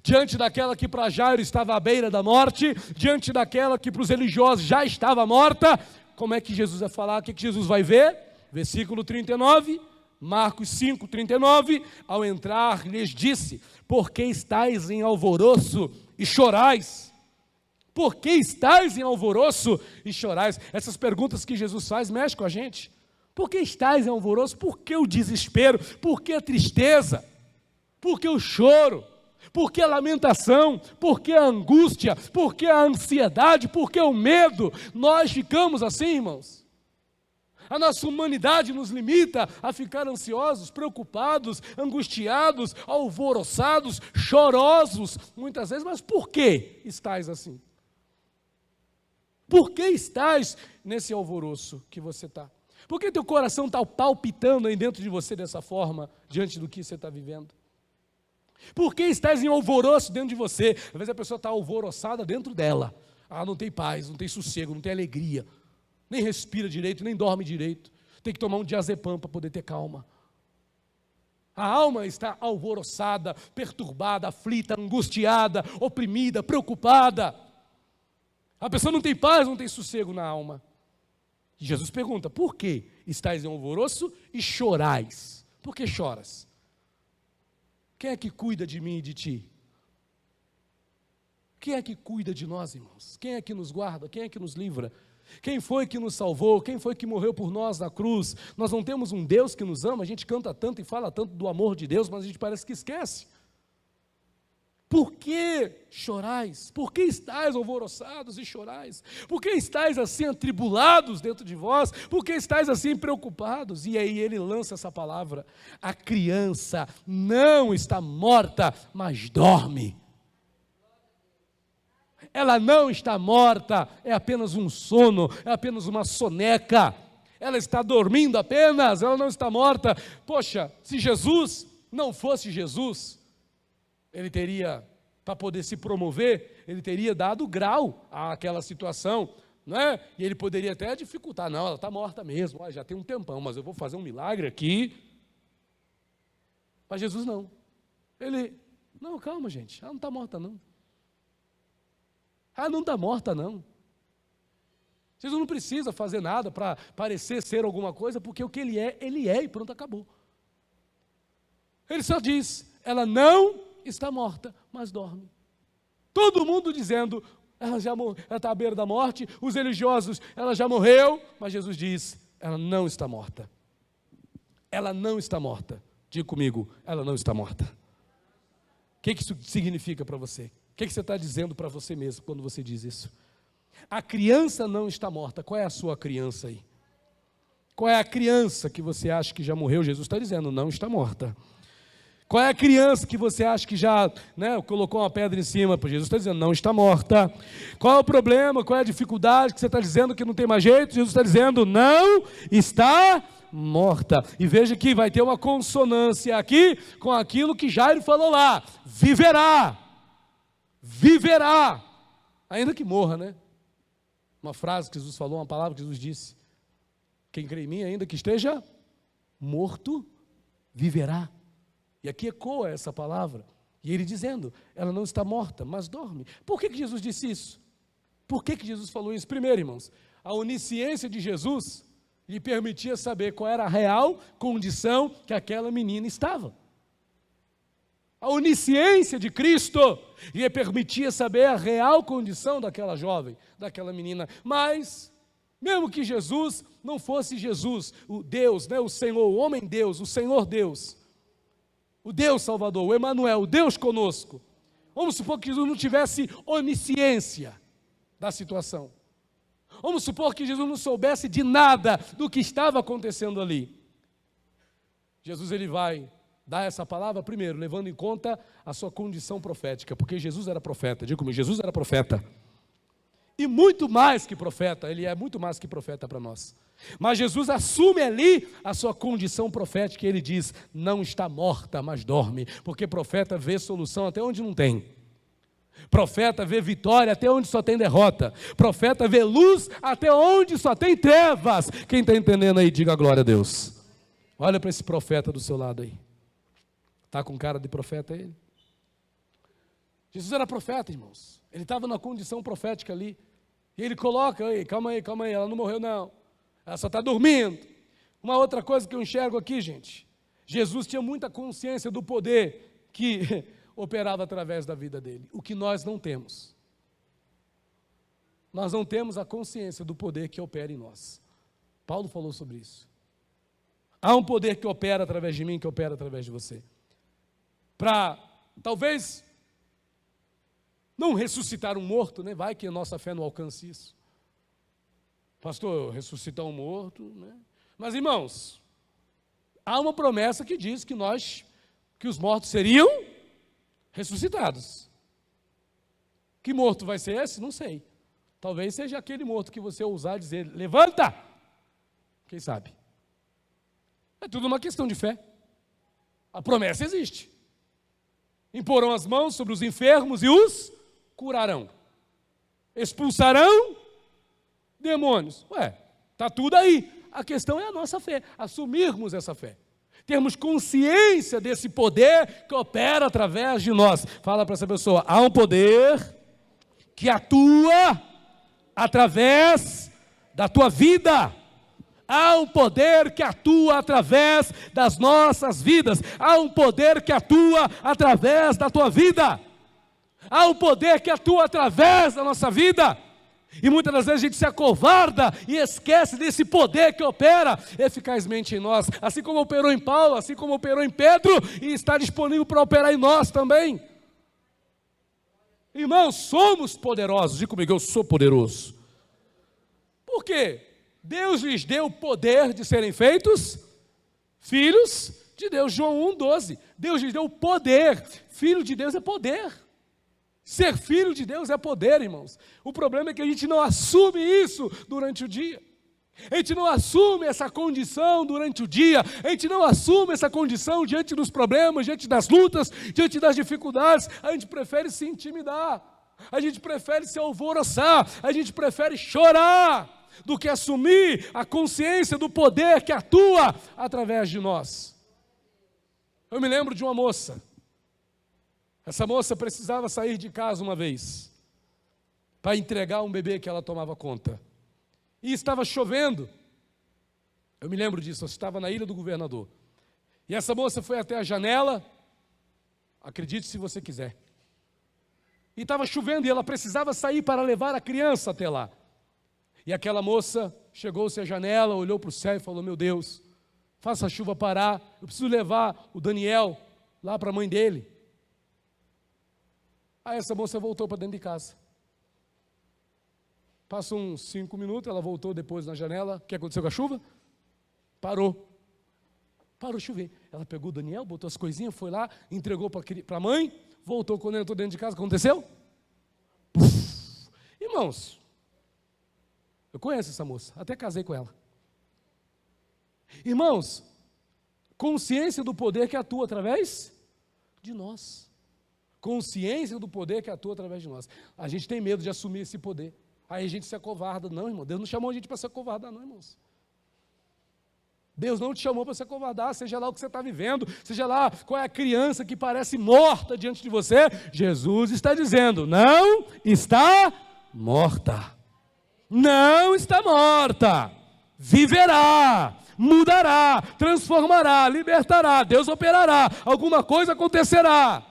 diante daquela que para Jairo estava à beira da morte, diante daquela que para os religiosos já estava morta, como é que Jesus vai falar? O que Jesus vai ver? Versículo 39, Marcos 5, 39, ao entrar lhes disse, por que estáis em alvoroço e chorais? Por que estáis em alvoroço e chorais? Essas perguntas que Jesus faz mexem com a gente. Por que estáis em alvoroço? Por que o desespero? Por que a tristeza? Por que o choro? Por que a lamentação? Por que a angústia? Por que a ansiedade? Por que o medo? Nós ficamos assim, irmãos. A nossa humanidade nos limita a ficar ansiosos, preocupados, angustiados, alvoroçados, chorosos, muitas vezes. Mas por que estáis assim? Por que estáis nesse alvoroço que você está? Por que teu coração está palpitando aí dentro de você dessa forma, diante do que você está vivendo? Por que estás em alvoroço dentro de você? Às vezes a pessoa está alvoroçada dentro dela. Não tem paz, não tem sossego, não tem alegria. Nem respira direito, nem dorme direito. Tem que tomar um diazepam para poder ter calma. A alma está alvoroçada, perturbada, aflita, angustiada, oprimida, preocupada. A pessoa não tem paz, não tem sossego na alma. E Jesus pergunta, por que estáis em alvoroço e chorais? Por que choras? Quem é que cuida de mim e de ti? Quem é que cuida de nós, irmãos? Quem é que nos guarda? Quem é que nos livra? Quem foi que nos salvou? Quem foi que morreu por nós na cruz? Nós não temos um Deus que nos ama, a gente canta tanto e fala tanto do amor de Deus, mas a gente parece que esquece. Por que chorais? Por que estáis alvoroçados e chorais? Por que estáis assim atribulados dentro de vós? Por que estáis assim preocupados? E aí ele lança essa palavra, a criança não está morta, mas dorme. Ela não está morta, é apenas um sono, é apenas uma soneca, ela está dormindo apenas, ela não está morta. Poxa, se Jesus não fosse Jesus, ele teria, para poder se promover, ele teria dado grau àquela situação, não é? E ele poderia até dificultar, não, ela está morta mesmo, já tem um tempão, mas eu vou fazer um milagre aqui. Mas Jesus não. Ele, não, calma gente, ela não está morta não. Ela não está morta não. Jesus não precisa fazer nada para parecer ser alguma coisa, porque o que ele é e pronto, acabou. Ele só diz, ela não está morta, mas dorme. Todo mundo dizendo, ela está à beira da morte, os religiosos, ela já morreu, mas Jesus diz, ela não está morta. Ela não está morta. Diga comigo, ela não está morta. O que isso significa para você? O que você está dizendo para você mesmo quando você diz isso? A criança não está morta. Qual é a sua criança aí? Qual é a criança que você acha que já morreu? Jesus está dizendo, não está morta. Qual é a criança que você acha que já colocou uma pedra em cima? Jesus está dizendo, não está morta. Qual é o problema? Qual é a dificuldade que você está dizendo que não tem mais jeito? Jesus está dizendo, não está morta. E veja que vai ter uma consonância aqui com aquilo que Jairo falou lá. Viverá. Viverá. Ainda que morra, né? Uma frase que Jesus falou, uma palavra que Jesus disse. Quem crê em mim, ainda que esteja morto, viverá. E aqui ecoa essa palavra. E ele dizendo, ela não está morta, mas dorme. Por que Jesus disse isso? Por que Jesus falou isso? Primeiro, irmãos, a onisciência de Jesus lhe permitia saber qual era a real condição que aquela menina estava. A onisciência de Cristo lhe permitia saber a real condição daquela jovem, daquela menina. Mas, mesmo que Jesus não fosse Jesus, o Deus, o Senhor, o homem Deus, o Senhor Deus, o Deus Salvador, o Emanuel, o Deus conosco, vamos supor que Jesus não tivesse onisciência da situação. Vamos supor que Jesus não soubesse de nada do que estava acontecendo ali. Jesus ele vai dar essa palavra primeiro, levando em conta a sua condição profética, porque Jesus era profeta. Diga comigo, Jesus era profeta. E muito mais que profeta, ele é muito mais que profeta para nós. Mas Jesus assume ali a sua condição profética e ele diz, não está morta, mas dorme, porque profeta vê solução até onde não tem. Profeta vê vitória até onde só tem derrota. Profeta vê luz até onde só tem trevas. Quem está entendendo aí, diga glória a Deus. Olha para esse profeta do seu lado aí. Está com cara de profeta ele? Jesus era profeta, irmãos. Ele estava na condição profética ali. E ele coloca, calma aí, ela não morreu não. Ela só está dormindo. Uma outra coisa que eu enxergo aqui, gente. Jesus tinha muita consciência do poder que operava através da vida dele. O que nós não temos. Nós não temos a consciência do poder que opera em nós. Paulo falou sobre isso. Há um poder que opera através de mim, que opera através de você. Para, talvez, não ressuscitar um morto, né? Vai que a nossa fé não alcance isso. Pastor, ressuscitar um morto, né? Mas, irmãos, há uma promessa que diz que os mortos seriam ressuscitados. Que morto vai ser esse? Não sei. Talvez seja aquele morto que você ousar dizer, levanta! Quem sabe? É tudo uma questão de fé. A promessa existe. Imporão as mãos sobre os enfermos e os curarão. Expulsarão demônios. Está tudo aí. A questão é a nossa fé, assumirmos essa fé. Termos consciência desse poder que opera através de nós. Fala para essa pessoa, há um poder que atua através da tua vida. Há um poder que atua através das nossas vidas. Há um poder que atua através da tua vida. Há um poder que atua através da nossa vida. E muitas das vezes a gente se acovarda e esquece desse poder que opera eficazmente em nós. Assim como operou em Paulo, assim como operou em Pedro, e está disponível para operar em nós também. Irmãos, somos poderosos. Diga comigo, eu sou poderoso. Por quê? Deus lhes deu o poder de serem feitos filhos de Deus. João 1,12. Deus lhes deu o poder. Filho de Deus é poder. Ser filho de Deus é poder, irmãos. O problema é que a gente não assume isso durante o dia. A gente não assume essa condição durante o dia, a gente não assume essa condição diante dos problemas, diante das lutas, diante das dificuldades. A gente prefere se intimidar, a gente prefere se alvoroçar, a gente prefere chorar do que assumir a consciência do poder que atua através de nós. Eu me lembro de uma moça. Essa moça precisava sair de casa uma vez para entregar um bebê que ela tomava conta. E estava chovendo. Eu me lembro disso, eu estava na Ilha do Governador. E essa moça foi até a janela, acredite se você quiser. E estava chovendo e ela precisava sair para levar a criança até lá. E aquela moça chegou-se à janela, olhou para o céu e falou: meu Deus, faça a chuva parar, eu preciso levar o Daniel lá para a mãe dele. Aí essa moça voltou para dentro de casa. Passou uns 5 minutos, ela voltou depois na janela. O que aconteceu com a chuva? Parou de chover. Ela pegou o Daniel, botou as coisinhas, foi lá, entregou para a mãe, voltou. Quando ele entrou dentro de casa, o que aconteceu? Puf. Irmãos, eu conheço essa moça, até casei com ela. Irmãos, consciência do poder que atua através de nós. Consciência do poder que atua através de nós. A gente tem medo de assumir esse poder. Aí a gente se acovarda. Não, irmão, Deus não chamou a gente para se acovardar, não, irmãos. Deus não te chamou para se acovardar, seja lá o que você está vivendo, seja lá qual é a criança que parece morta diante de você. Jesus está dizendo: não está morta. Não está morta. Viverá, mudará, transformará, libertará, Deus operará, alguma coisa acontecerá.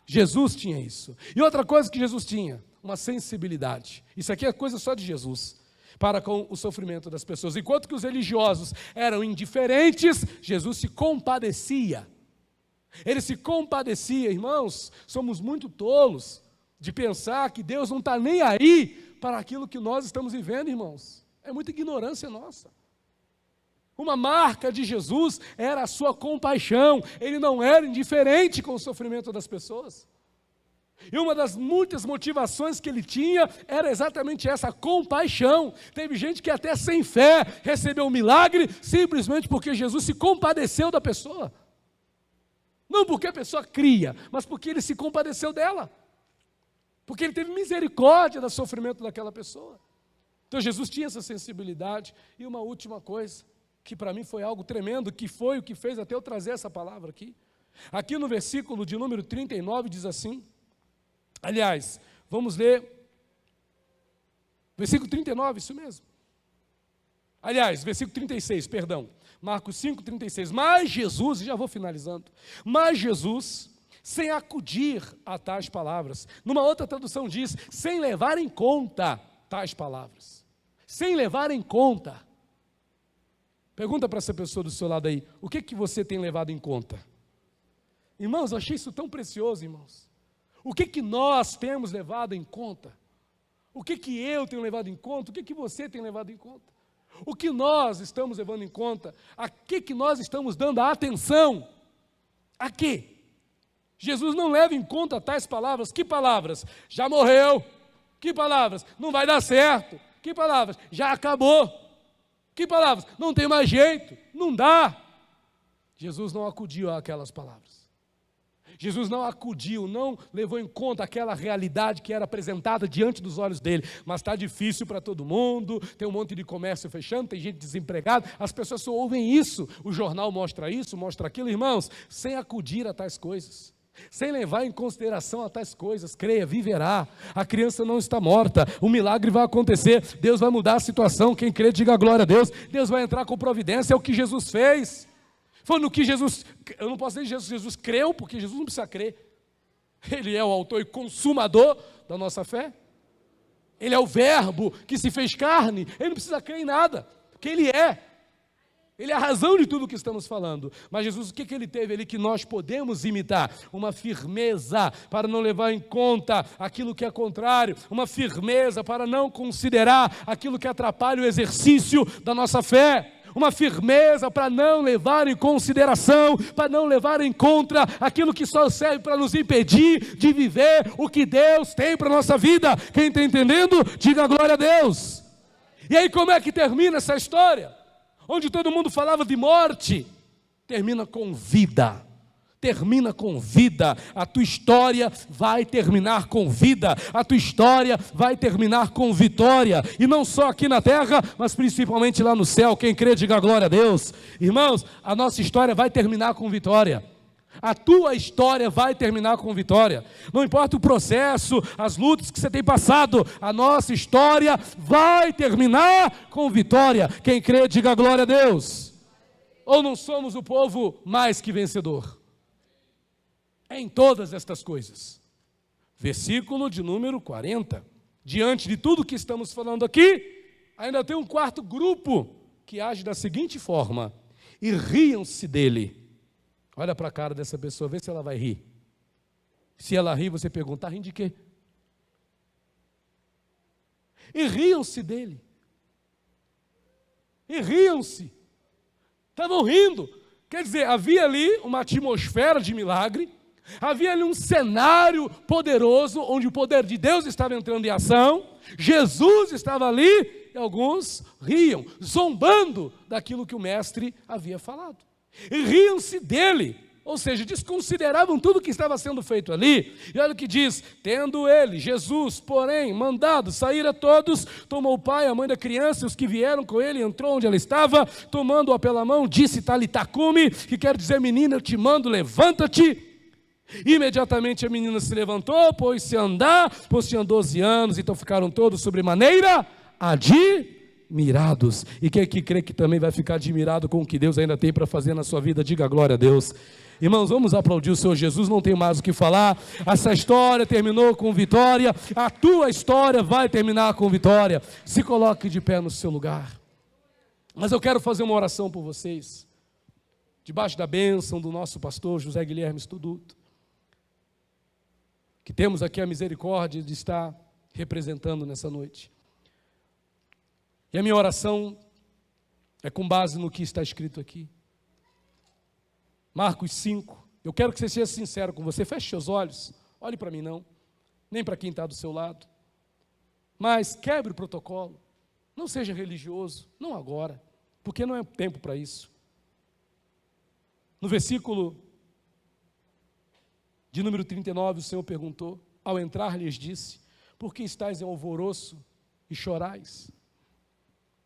Jesus tinha isso. E outra coisa que Jesus tinha, uma sensibilidade. Isso aqui é coisa só de Jesus, para com o sofrimento das pessoas. Enquanto que os religiosos eram indiferentes, Jesus se compadecia. Ele se compadecia. Irmãos, somos muito tolos de pensar que Deus não está nem aí para aquilo que nós estamos vivendo, irmãos. É muita ignorância nossa. Uma marca de Jesus era a sua compaixão. Ele não era indiferente com o sofrimento das pessoas. E uma das muitas motivações que ele tinha era exatamente essa, compaixão. Teve gente que até sem fé recebeu um milagre simplesmente porque Jesus se compadeceu da pessoa. Não porque a pessoa cria, mas porque ele se compadeceu dela. Porque ele teve misericórdia do sofrimento daquela pessoa. Então Jesus tinha essa sensibilidade. E uma última coisa, que para mim foi algo tremendo, que foi o que fez até eu trazer essa palavra aqui. Aqui no versículo de número 39 diz assim, aliás, vamos ler, versículo 39, isso mesmo. Aliás, versículo 36, perdão, Marcos 5, 36. Mas Jesus, já vou finalizando, mas Jesus, sem acudir a tais palavras, numa outra tradução diz, sem levar em conta tais palavras, sem levar em conta. Pergunta para essa pessoa do seu lado aí, o que você tem levado em conta? Irmãos, eu achei isso tão precioso, irmãos. O que nós temos levado em conta? O que eu tenho levado em conta? O que você tem levado em conta? O que nós estamos levando em conta? A que nós estamos dando a atenção? A quê? Jesus não leva em conta tais palavras. Que palavras? Já morreu. Que palavras? Não vai dar certo. Que palavras? Já acabou. Que palavras? Não tem mais jeito, não dá. Jesus não acudiu àquelas palavras. Jesus não acudiu, não levou em conta aquela realidade que era apresentada diante dos olhos dele. Mas está difícil para todo mundo, tem um monte de comércio fechando, tem gente desempregada, as pessoas só ouvem isso. O jornal mostra isso, mostra aquilo, irmãos, sem acudir a tais coisas. Sem levar em consideração a tais coisas, creia, viverá, a criança não está morta, o milagre vai acontecer, Deus vai mudar a situação, quem crê diga glória a Deus, Deus vai entrar com providência, é o que Jesus fez, foi no que Jesus, eu não posso dizer que Jesus creu, porque Jesus não precisa crer, Ele é o autor e consumador da nossa fé, Ele é o verbo que se fez carne, Ele não precisa crer em nada, porque Ele é. Ele é a razão de tudo o que estamos falando. Mas Jesus, o que Ele teve? Ele que nós podemos imitar. Uma firmeza para não levar em conta aquilo que é contrário. Uma firmeza para não considerar aquilo que atrapalha o exercício da nossa fé. Uma firmeza para não levar em consideração, para não levar em conta aquilo que só serve para nos impedir de viver o que Deus tem para a nossa vida. Quem está entendendo? Diga glória a Deus. E aí como é que termina essa história? Onde todo mundo falava de morte, termina com vida. Termina com vida. A tua história vai terminar com vida. A tua história vai terminar com vitória. E não só aqui na terra, mas principalmente lá no céu. Quem crê, diga glória a Deus. Irmãos, a nossa história vai terminar com vitória. A tua história vai terminar com vitória. Não importa o processo, as lutas que você tem passado, a nossa história vai terminar com vitória. Quem crê, diga glória a Deus. Ou não somos o povo mais que vencedor? Em todas estas coisas. Versículo de número 40. Diante de tudo que estamos falando aqui, ainda tem um quarto grupo que age da seguinte forma: e riam-se dele. Olha para a cara dessa pessoa, vê se ela vai rir. Se ela rir, você pergunta: rindo de quê? E riam-se dele. E riam-se. Estavam rindo. Quer dizer, havia ali uma atmosfera de milagre. Havia ali um cenário poderoso, onde o poder de Deus estava entrando em ação. Jesus estava ali e alguns riam, zombando daquilo que o mestre havia falado. E riam-se dele, ou seja, desconsideravam tudo que estava sendo feito ali. E olha o que diz: tendo ele, Jesus, porém, mandado sair a todos, tomou o pai, a mãe da criança, e os que vieram com ele, entrou onde ela estava, tomando-a pela mão, disse Talitá cumi, que quer dizer: menina, eu te mando, levanta-te. Imediatamente a menina se levantou, pôs-se a andar, pois tinha 12 anos, então ficaram todos sobremaneira admirados. E quem aqui crê que também vai ficar admirado com o que Deus ainda tem para fazer na sua vida, diga glória a Deus. Irmãos, vamos aplaudir o Senhor Jesus, não tem mais o que falar. Essa história terminou com vitória, a tua história vai terminar com vitória. Se coloque de pé no seu lugar. Mas eu quero fazer uma oração por vocês, debaixo da bênção do nosso pastor José Guilherme Studuto, que temos aqui a misericórdia de estar representando nessa noite. E a minha oração é com base no que está escrito aqui. Marcos 5. Eu quero que você seja sincero com você. Feche seus olhos. Olhe para mim não. Nem para quem está do seu lado. Mas quebre o protocolo. Não seja religioso. Não agora. Porque não é tempo para isso. No versículo de número 39, o Senhor perguntou, ao entrar lhes disse: por que estáis em alvoroço e chorais?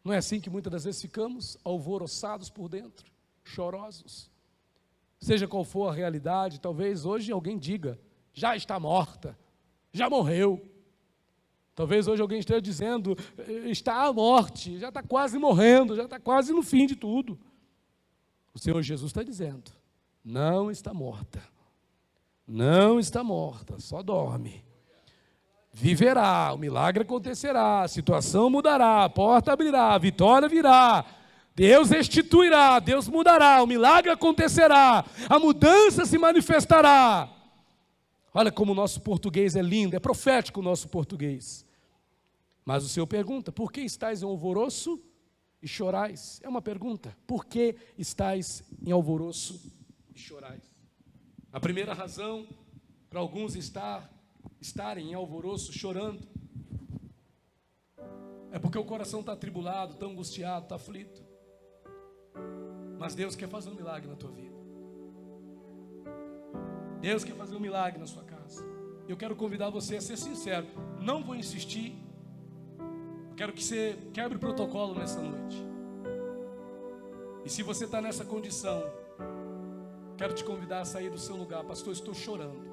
Não é assim que muitas das vezes ficamos alvoroçados por dentro, chorosos? Seja qual for a realidade, talvez hoje alguém diga: já está morta, já morreu. Talvez hoje alguém esteja dizendo: está à morte, já está quase morrendo, já está quase no fim de tudo. O Senhor Jesus está dizendo: não está morta. Não está morta, só dorme. Viverá, o milagre acontecerá, a situação mudará, a porta abrirá, a vitória virá, Deus restituirá, Deus mudará, o milagre acontecerá, a mudança se manifestará. Olha como o nosso português é lindo, é profético o nosso português. Mas o Senhor pergunta: por que estáis em alvoroço e chorais? É uma pergunta: por que estáis em alvoroço e chorais? A primeira razão para alguns estarem em alvoroço, chorando, é porque o coração está atribulado, está angustiado, está aflito. Mas Deus quer fazer um milagre na tua vida. Deus quer fazer um milagre na sua casa. Eu quero convidar você a ser sincero. Não vou insistir. Eu quero que você quebre o protocolo nessa noite. E se você está nessa condição, quero te convidar a sair do seu lugar. Pastor, estou chorando.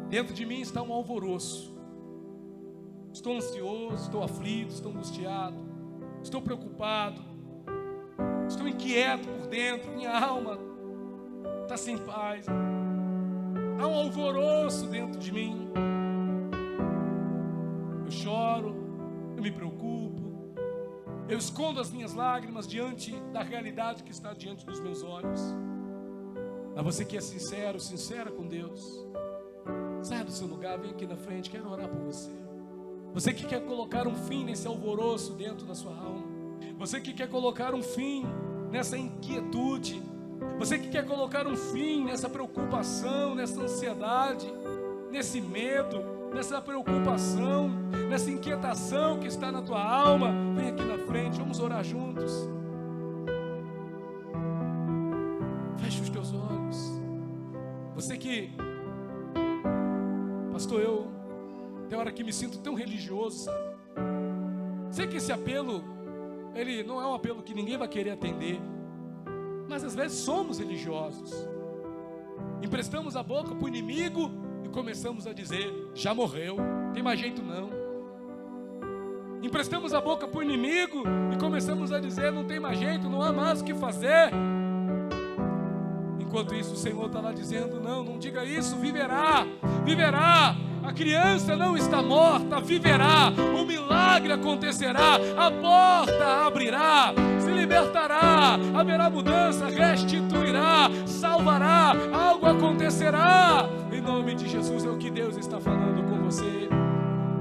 Dentro de mim está um alvoroço. Estou ansioso, estou aflito, estou angustiado, estou preocupado, estou inquieto por dentro, minha alma está sem paz. Há um alvoroço dentro de mim. Eu choro, eu me preocupo, eu escondo as minhas lágrimas diante da realidade que está diante dos meus olhos. Mas você que é sincero, sincera com Deus, saia do seu lugar, vem aqui na frente, quero orar por você. Você que quer colocar um fim nesse alvoroço dentro da sua alma, você que quer colocar um fim nessa inquietude, você que quer colocar um fim nessa preocupação, nessa ansiedade, nesse medo, nessa preocupação, nessa inquietação que está na tua alma, vem aqui na frente, vamos orar juntos. Feche os teus olhos. Você que, pastor, tem hora que me sinto tão religioso, sabe? Sei que esse apelo, ele não é um apelo que ninguém vai querer atender, mas às vezes somos religiosos. Emprestamos a boca para o inimigo e começamos a dizer: já morreu, tem mais jeito não. Emprestamos a boca para o inimigo e começamos a dizer: não tem mais jeito, não há mais o que fazer. Enquanto isso o Senhor está lá dizendo: não diga isso, viverá, viverá. A criança não está morta, viverá. O milagre acontecerá, a porta abrirá, se libertará, haverá mudança, restituirá, salvará, algo acontecerá. Em nome de Jesus, é o que Deus está falando com você.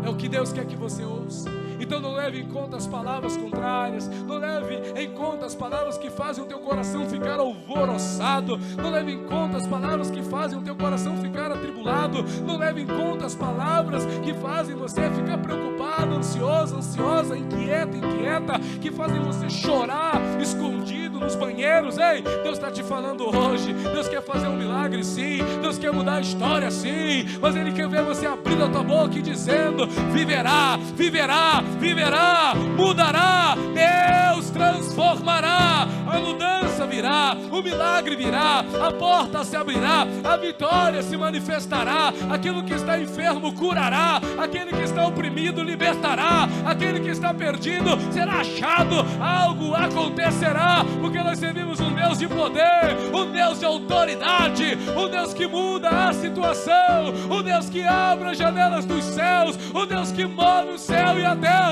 É o que Deus quer que você ouça. Então não leve em conta as palavras contrárias, não leve em conta as palavras que fazem o teu coração ficar alvoroçado, não leve em conta as palavras que fazem o teu coração ficar atribulado, não leve em conta as palavras que fazem você ficar preocupado, ansioso, ansiosa, inquieta, inquieta, que fazem você chorar escondido nos banheiros. Ei, Deus está te falando hoje. Deus quer fazer um milagre sim, Deus quer mudar a história sim, mas Ele quer ver você abrindo a tua boca e dizendo: viverá, viverá, viverá, mudará, Deus transformará, a mudança virá, o milagre virá, a porta se abrirá, a vitória se manifestará, aquilo que está enfermo curará, aquele que está oprimido libertará, aquele que está perdido será achado, algo acontecerá, porque nós servimos um Deus de poder, um Deus de autoridade, um Deus que muda a situação, um Deus que abre as janelas dos céus, um Deus que move o céu e a terra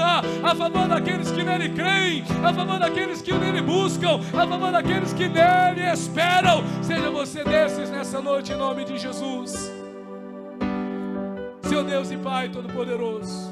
a favor daqueles que nele creem, a favor daqueles que nele buscam, a favor daqueles que nele esperam. Seja você desses nessa noite, em nome de Jesus. Seu Deus e Pai Todo-Poderoso,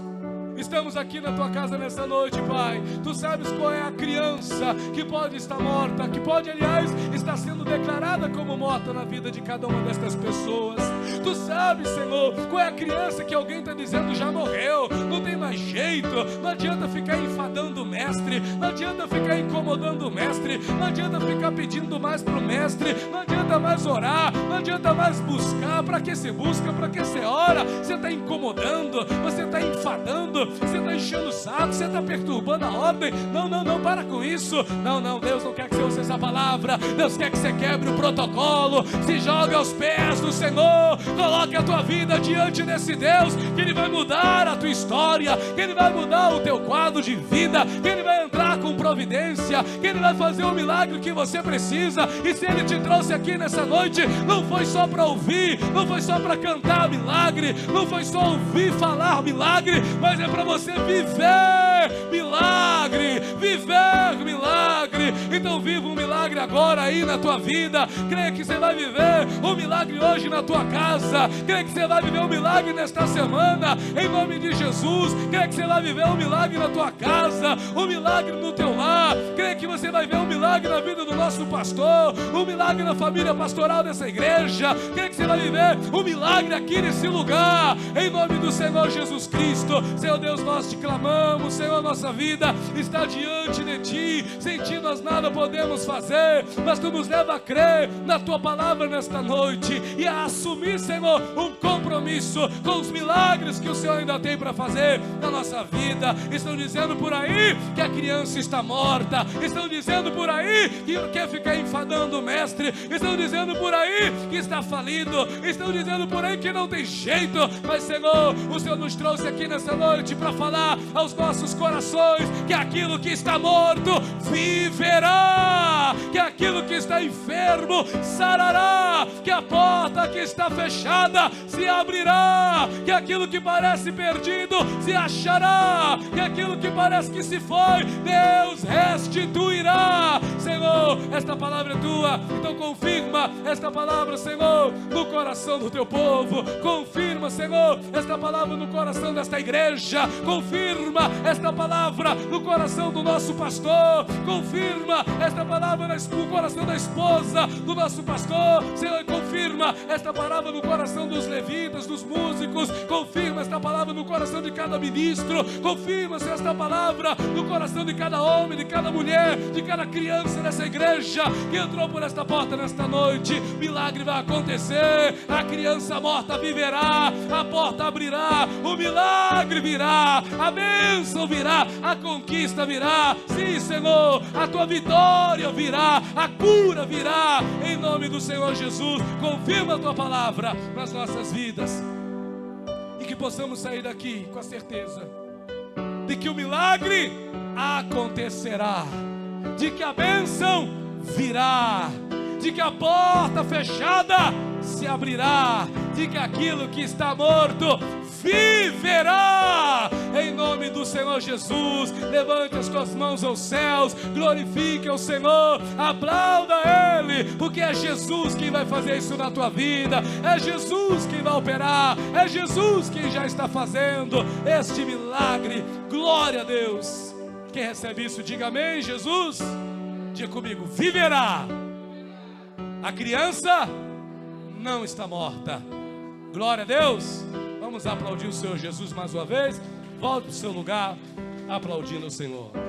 estamos aqui na tua casa nessa noite, Pai. Tu sabes qual é a criança que pode estar morta, que pode, aliás, estar sendo declarada como morta na vida de cada uma destas pessoas. Tu sabes, Senhor, qual é a criança que alguém está dizendo: já morreu, não tem mais jeito. Não adianta ficar enfadando o mestre, não adianta ficar incomodando o mestre, não adianta ficar pedindo mais para o mestre, não adianta mais orar, não adianta mais buscar. Para que você busca? Para que você ora? Você está incomodando, você está enfadando, você está enchendo o saco, você está perturbando a ordem. Não, para com isso. Não, Deus não quer que você use essa palavra. Deus quer que você quebre o protocolo, se jogue aos pés do Senhor, coloque a tua vida diante desse Deus, que Ele vai mudar a tua história, que Ele vai mudar o teu quadro de vida, que Ele vai entrar com providência, que Ele vai fazer o milagre que você precisa. E se Ele te trouxe aqui nessa noite, não foi só para ouvir, não foi só para cantar milagre, não foi só ouvir falar milagre, mas é para você viver milagre, viver milagre. Então viva um milagre agora aí na tua vida. Creia que você vai viver um milagre hoje na tua casa, creia que você vai viver um milagre nesta semana, em nome de Jesus. Creia que você vai viver um milagre na tua casa, um milagre no teu lar. Creia que você vai ver um milagre na vida do nosso pastor, um milagre na família pastoral dessa igreja. Creia que você vai viver um milagre aqui nesse lugar, em nome do Senhor Jesus Cristo. Senhor Deus, nós te clamamos. Senhor, nossa vida está diante de ti, sem ti nós nada podemos fazer, mas tu nos leva a crer na tua palavra nesta noite e a assumir, Senhor, um compromisso com os milagres que o Senhor ainda tem para fazer na nossa vida. Estão dizendo por aí que a criança está morta, estão dizendo por aí que quer ficar enfadando o mestre, estão dizendo por aí que está falido, estão dizendo por aí que não tem jeito, mas Senhor, o Senhor nos trouxe aqui nessa noite para falar aos nossos corações que aquilo que está morto viverá, que aquilo que está enfermo sarará, que a porta que está fechada se abrirá, que aquilo que parece perdido se achará, que aquilo que parece que se foi, Deus restituirá. Senhor, esta palavra é tua, então confirma esta palavra, Senhor, no coração do teu povo. Confirma, Senhor, esta palavra no coração desta igreja. Confirma esta palavra no coração do nosso pastor. Confirma esta palavra no coração da esposa do nosso pastor. Senhor, confirma esta palavra no coração dos levitas, dos músicos. Confirma esta palavra no coração de cada ministro. Confirma-se esta palavra no coração de cada homem, de cada mulher, de cada criança nessa igreja que entrou por esta porta nesta noite. Milagre vai acontecer, a criança morta viverá, a porta abrirá, o milagre virá, a bênção virá, a conquista virá. Sim, Senhor, a tua vitória virá, a cura virá, em nome do Senhor Jesus. Confirma a tua palavra nas nossas vidas e que possamos sair daqui com a certeza de que o milagre acontecerá, de que a bênção virá, de que a porta fechada se abrirá, de que aquilo que está morto viverá, em nome do Senhor Jesus. Levante as tuas mãos aos céus, glorifique ao Senhor, aplauda Ele, porque é Jesus quem vai fazer isso na tua vida, é Jesus quem vai operar, é Jesus quem já está fazendo este milagre. Glória a Deus. Quem recebe isso, diga amém. Jesus, diga comigo, viverá. A criança não está morta. Glória a Deus. Vamos aplaudir o Senhor Jesus mais uma vez. Volte para o seu lugar, aplaudindo o Senhor.